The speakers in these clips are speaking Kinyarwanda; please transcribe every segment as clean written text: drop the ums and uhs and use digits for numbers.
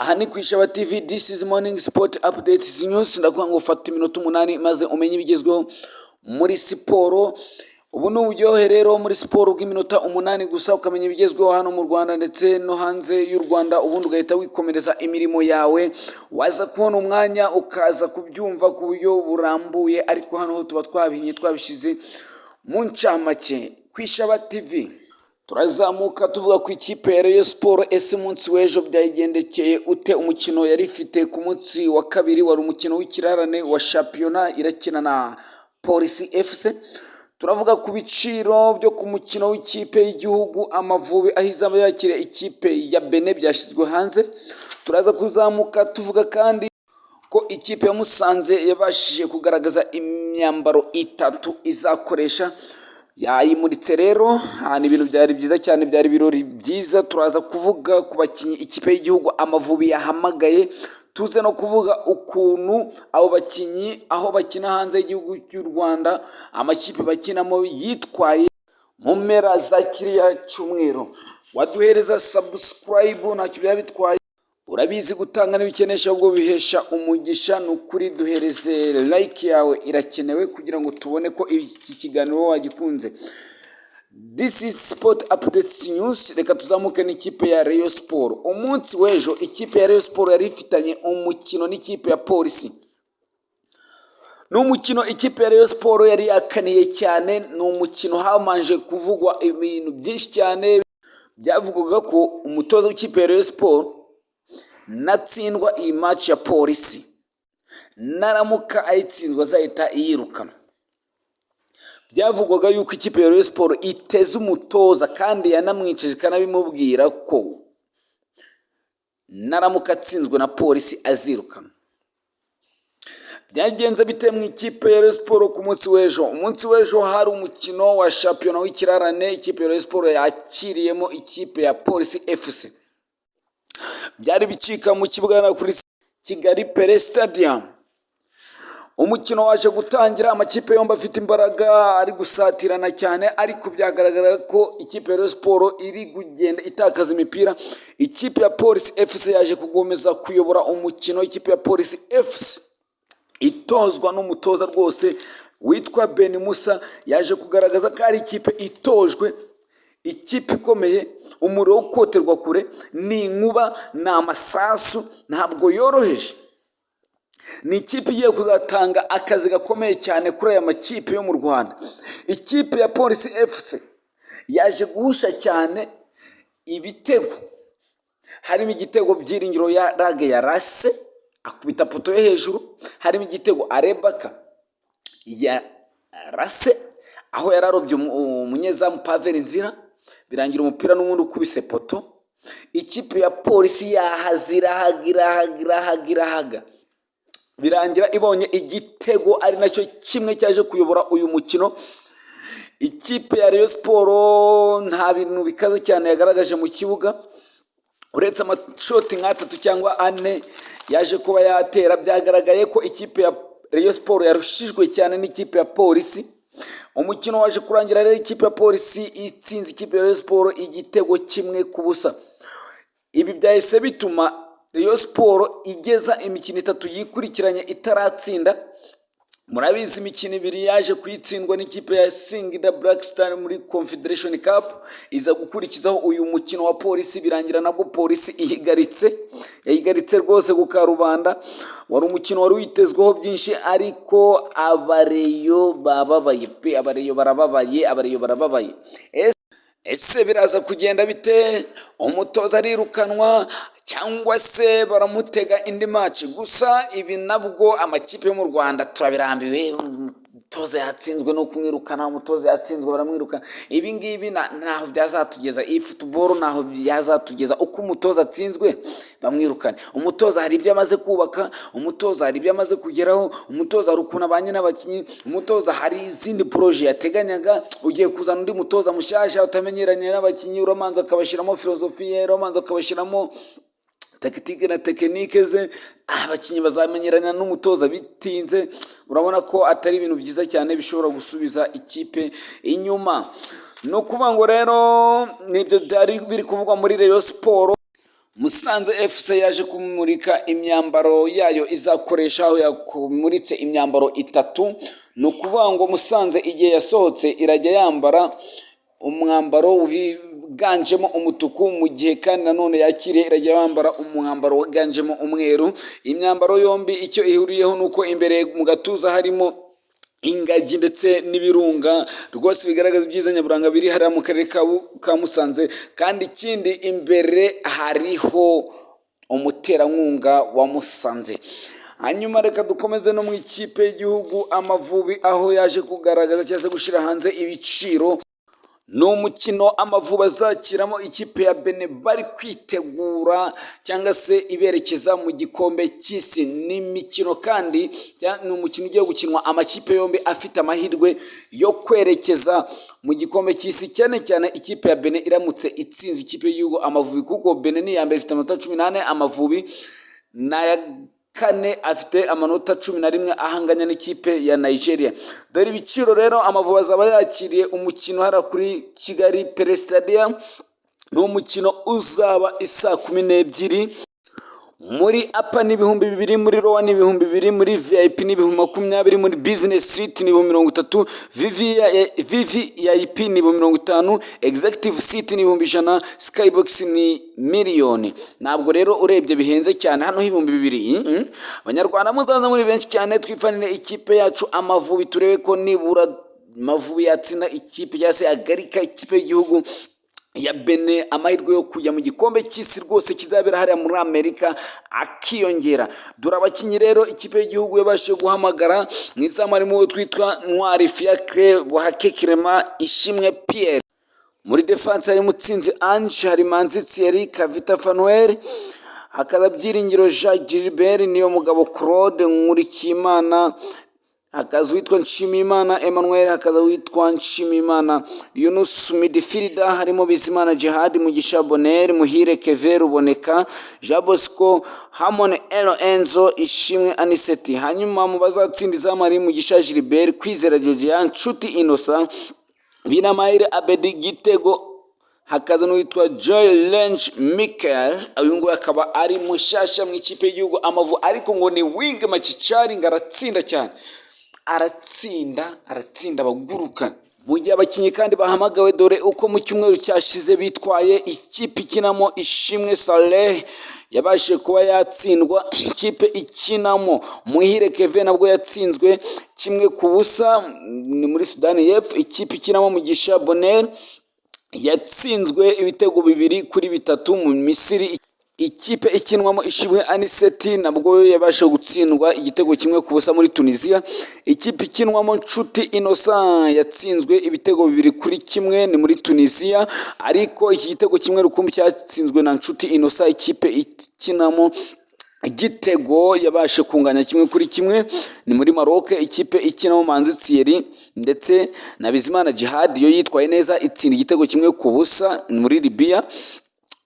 Aha ni kwishaba TV, this is morning sport updates news. Ndakuha ngo ufata iminota 8 maze umenye ibigezweho muri siporo. Ubu ni uburyohe rero muri siporo bw'iminota 8 gusa ukamenya ibigezweho hano mu Rwanda ndetse no hanze y'u Rwanda, ubundi ugahita wikomereza imirimo yawe. Waza kubona umwanya ukaza kubyumva ku buryo burambuye, ariko hano ho tuba twabihinye twabishize mu ncamake. Kwishaba TV turazamuka tuvuga ku ikipe ya Rayon Sport. Ese munsi w'ejo byayigendekeye ute? Umukino yari ifite ku munsi wa kabiri wari umukino w'ikirarane wa shampiyona, irakina na Police FC. Turavuga ku biciro byo ku mukino w'ikipe y'igihugu Amavubi aho izaba yakira ikipe ya Benin byashyizwe hanze. Turaza kuzamuka tuvuga kandi ko ikipe ya Musanze yabashije kugaragaza imyambaro itatu izakoresha, yayimuritse rero. Ni ibintu byari byiza cyane, byari ibirori byiza. Turaza kuvuga ku bakinnyi ikipe y'igihugu Amavubi yahamagaye, tuze no kuvuga ukuntu abo bakinnyi aho bakina hanze y'igihugu cy'u Rwanda amakipe bakinamo yitwaye mu mpera za kiriya cyumweru. Waduhereza subscribe ntacyo byaba bitwaye, urabizi gutanga n'ibikenesha ahubwo bihesha umugisha. Nukuri duhereze like yawe irakenewe kugira ngo tubone ko iki kiganiro wagikunze. This is sport updates news. Reka tuzamuke n'ikipe ya Rayon Sport. Umunsi w'ejo ikipe ya Rayon Sport yari ifitanye umukino n'ikipe ya Polisi. N'umukino ikipe ya Rayon Sport yari yakaniye cyane, n'umukino hamanje kuvugwa ibintu byinshi cyane. Byavugwaga ko umutoza w'ikipe ya Rayon Sport natsindwa iyi match ya Polisi, naramuka ayitsinzwe azahita yirukana. Byavugwaga yuko ikipe ya Rayon Sport iteze umutoza kandi yanamwicije kanabimubwira ko naramuka atsinzwe na Polisi azirukana. Byagenze bite mu ikipe ya Rayon Sport ku munsi w'ejo? Umunsi w'ejo hari umukino wa shampiyona w'ikirarane, ikipe ya Rayon Sport yakiriyemo ikipe ya Police FC. Byari bicika mu kibuga kuri Kigali Pele Stadium. Umukino waje gutangira, amakipe yombi afite imbaraga ari gusatirana cyane, ariko byagaragara ko ikipe ya Rayon Sport iri kugenda itakaza imipira. Ikipe ya Police FC yaje kugomeza kuyobora umukino. Ikipe ya Police FC itozwa n'umutoza rwose witwa Ben Musa, yaje kugaragaza ko ari ikipe itojwe, ikipe ikomeye, umuriro wo koterwa kure, ni inkuba, ni amasasu, ntabwo yoroheje. Ni ikipe igiye kuzatanga akazi gakomeye cyane kuri aya makipe yo mu Rwanda. Ikipe ya Police FC yaje guhusha cyane ibitego, harimo igitego Byiringiro ya Rage yarase akubita poto yo hejuru, harimo igitego Arebaka ya rase aho yararobye umunyezamu Pavel Nzira, birangira umupira n'ubundi ukubise poto. Ikipe ya Polisi haga birangira ibonye igitego, ari nacyo kimwe cyaje kuyobora uyu mukino. Ikipe ya Rayon Sport nta bintu bikaze cyane yagaragaje mu kibuga, uretse amashoti nk'atatu cyangwa ane yaje kuba yatera. Byagaragaye ko ikipe ya Rayon Sport yarushijwe cyane n'ikipe ya Polisi. Umukino waje kurangira rero ikipe ya Polisi itsinze ikipe ya Rayon Sport igitego 1-0. Ibi byahise bituma Rayon Sport igeza imikino 3 yikurikiranye itaratsinda. Murabizi imikino 2 yaje kuyitsindwa n'ikipe ya Singida Black Star muri Confederation Cup, iza gukurikizaho uyu mukino wa Polisi. Birangira nabwo Polisi yayigaritse rwose ku karubanda. Wari umukino wari witezweho byinshi, ariko abareyo bababaye pe, abareyo barababaye. Ese biraza kugenda bite? Umutoza arirukanwa cyangwa se baramutega indi match? Gusa ibi nabwo amakipe yo mu Rwanda turabirambiwe. Umutoza yatsinzwe no kumwirukana, umutoza yatsinzwe baramwirukana. Ibi ngibi naho byazatugeza, iyi football naho byazatugeza, uko umutoza atsinzwe bamwirukane. Umutoza hari ibyo amaze kubaka, umutoza hari ibyo amaze kugeraho, umutoza hari ukuntu abanye n'abakinnyi, umutoza hari izindi projet yateganyaga. Ugiye kuzana undi mutoza mushasha utamenyeranye n'abakinnyi, uramanza akabashiramo filosofiye, uramanza akabashiramo tactique na technique ze, abakinnyi bazamenyerana n'umutoza bitinze. Urabona ko atari ibintu byiza cyane bishobora gusubiza ikipe inyuma. No kuvuga ngo rero nibyo byari biri kuvugwa muri Rayon Sport. Musanze FC yaje kumurika imyambaro yayo izakoresha, aho yamuritse imyambaro itatu. Ni ukuvuga ngo Musanze igihe yasohotse irajya yambara umwambaro wiganjemo umutuku, mu gihe kandi nanone yakiriye irajya yambara umwambaro wiganjemo umweru. Imyambaro yombi icyo ihuriyeho ni uko imbere mu gatuza harimo ingagi ndetse n'ibirunga, rwose bigaragaza ibyiza nyaburanga biri hariya mu karere ka Musanze. Kandi ikindi imbere hariho umuterankunga wa Musanze. Hanyuma reka dukomeze no mu ikipe y'igihugu Amavubi, aho yaje kugaragaza cyangwa se gushyira hanze ibiciro. Ni umukino Amavubi azakiramo ikipe ya Benin, bari kwitegura cyangwa se iberekeza mu gikombe cy'isi. Ni imikino kandi ni umukino ugiye gukinwa amakipe yombi afite amahirwe yo kwerekeza mu gikombe cy'isi, cyane cyane ikipe ya Benin iramutse itsinze ikipe y'igihugu Amavubi, kuko Benin ni iya mbere ifite amanota 18, Amavubi n'aya kane afite amanota 11 ahanganya n'ikipe ya Nigeria. Dore ibiciro rero, Amavubi azaba yakiriye umukino hara kuri Kigali Pele Stadium. Ni umukino uzaba isaa 12. Muri apa ni 2,000, muri rowa ni 2,000, muri VIP ni 20,000, muri business suite ni 30,000, VVIP ni 50,000, executive seat ni 100,000, skybox ni miliyoni. Ntabwo rero urebye bihenze cyane, hano 2,000. Abanyarwanda muzaza muri benshi cyane, twifanire ikipe yacu Amavubi, turebe ko nibura Amavubi yatsinda ikipe cyangwa se agarika ikipe y'igihugu ya Benin amahirwe yo kujya mu gikombe cy'isi rwose kizabera hariya muri Amerika akiyongera. Dore abakinnyi rero ikipe y'igihugu yabashije guhamagara: mu izamu harimo uwo twitwa Ntwari Fiacre, Buhake Clement, Ishimwe Pierre. Muri defense hari Mutsinzi Ange, hari Manzi Thierry, Kavita Fanuel, hakaza Byiringiro Jean Gilbert, Niyomugabo Claude, Nkurikiyimana, hakaza witwa Nshimiyimana Emmanuel, hakaza witwa Nshimiyimana Yunus. Midfielder harimo Bizimana Jihad, Mugisha Bonheur, Muhire Kevin, Ruboneka Jean Bosco, Hamon Enzo, Ishimwe Aniseti. Hanyuma mu bazatsinda izamu hari Mugisha Gilbert, Kwizera Georgia, Nshuti Innocent, Binamahire Abedi Gitego, hakaza n'uwitwa Joy Lange Michael. Uyu nguyu akaba ari mushasha mu ikipe y'igihugu Amavubi, ariko ngo ni wing machicari, ngo aratsinda cyane, aratsinda baguruka. Mu gihe abakinnyi kandi bahamagawe, dore uko mu cyumweru cyashize bitwaye. Ikipe ikinamo Ishimwe Saleh yabashije kuba yatsindwa. Ikipe ikinamo Muhire Kevin nabwo yatsinzwe 1-0, ni muri Sudani y'Epfo. Ikipe ikinamo Mugisha Bonheur yatsinzwe ibitego 2-3 mu Misiri. Ikipe ikinwamo Ishimwe Aniseti nabwo yabasha gutsindwa igitego 1-0 muri Tunisia. Ikipe ikinwamo Nshuti Innocent yatsinzwe ibitego 2-1 ni muri Tunisia, ariko iki gitego 1 rukumbi cyatsinzwe na Nshuti Innocent. Ikipe ikinamo igitego yabashe kunganya 1-1 ni muri Maroc. Ikipe ikinamo Manzi Thierry ndetse na Bizimana Jihad yo yitwaye neza, itsinda igitego 1-0 ni muri Libya.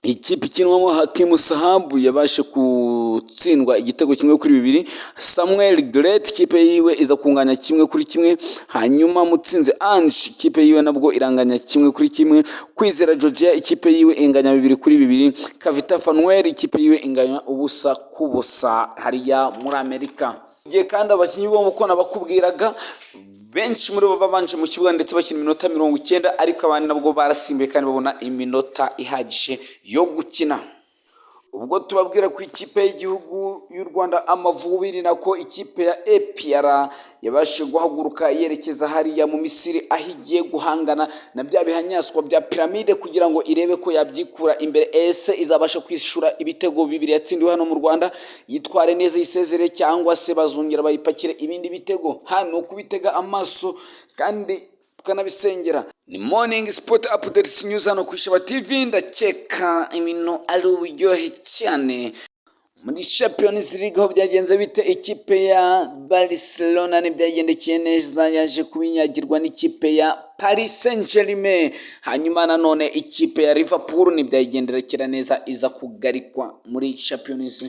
Ikipe ikinwamo Hakimu Sahabu yabashe gutsindwa igitego 1-2. Samuel Gret ikipe yiwe iza kunganya 1-1. Hanyuma Mutsinzi Ange ikipe yiwe nabwo iranganya 1-1. Kwizera Georgia ikipe yiwe inganya 2-2. Kavita Fanuel ikipe yiwe inganya 0-0 hariya muri Amerika. Giye kandi abakinnyi bo uko nabakubwiraga, benshi muri bo babanje mu kibuga ndetse bakina iminota 90, ariko abandi nabwo barasimbuye kandi babona iminota ihagije yo gukina. Ubwo tubabwira ku ikipe y'igihugu y'u Rwanda Amavubi, ni nako ikipe ya APR yabashe guhaguruka yerekeza hariya mu Misiri, aho igiye guhangana na bya bihanyaswa bya piramide kugira ngo irebe ko yabyikura imbere. Ese izabasha kwishura ibitego 2 yatsindiwe hano mu Rwanda, yitware neza yisezere, cyangwa se bazongera bayipakire ibindi bitego? Hano kubitega amaso kandi tukanabisengera. Ni Morning Sport Updates News hano ku Ishaba TV. Ndakeka ibintu ari uburyohe cyane. Muri Champions League ho byagenze bite? Ikipe ya Barcelona ntibyagendekeye neza, yaje kubinyagirwa n'ikipe ya Paris Saint-Germain. Hanyuma nanone ikipe ya Liverpool ntibyagenderekera neza, iza kugarikwa muri Champions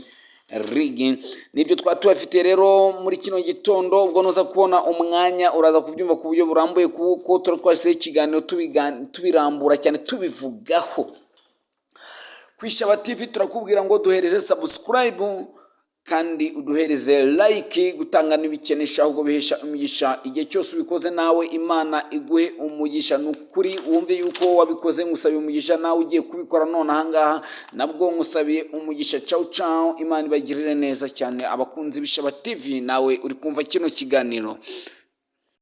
League. Nibyo twatubafite rero muri kino gitondo. Ubwo noza kubona umwanya uraza kubyumva ku buryo burambuye, kuko twashyize ikiganiro tubirambura cyane tubivugaho ku Ishaba TV turakubwira ngo duhereze subscribe kandi uduhereze like. Gutanga n'ibikenesha ahubwo bihesha umugisha. Igihe cyose ubikoze nawe Imana iguhe umugisha. Nukuri wumve yuko wabikoze, ngusabiye umugisha. Nawe ugiye kubikora none ahangaha nabwo ngusabiye umugisha. Ciao ciao, Imana ibagirire neza cyane abakunzi b'Ishaba TV. Nawe uri kumva kino kiganiro.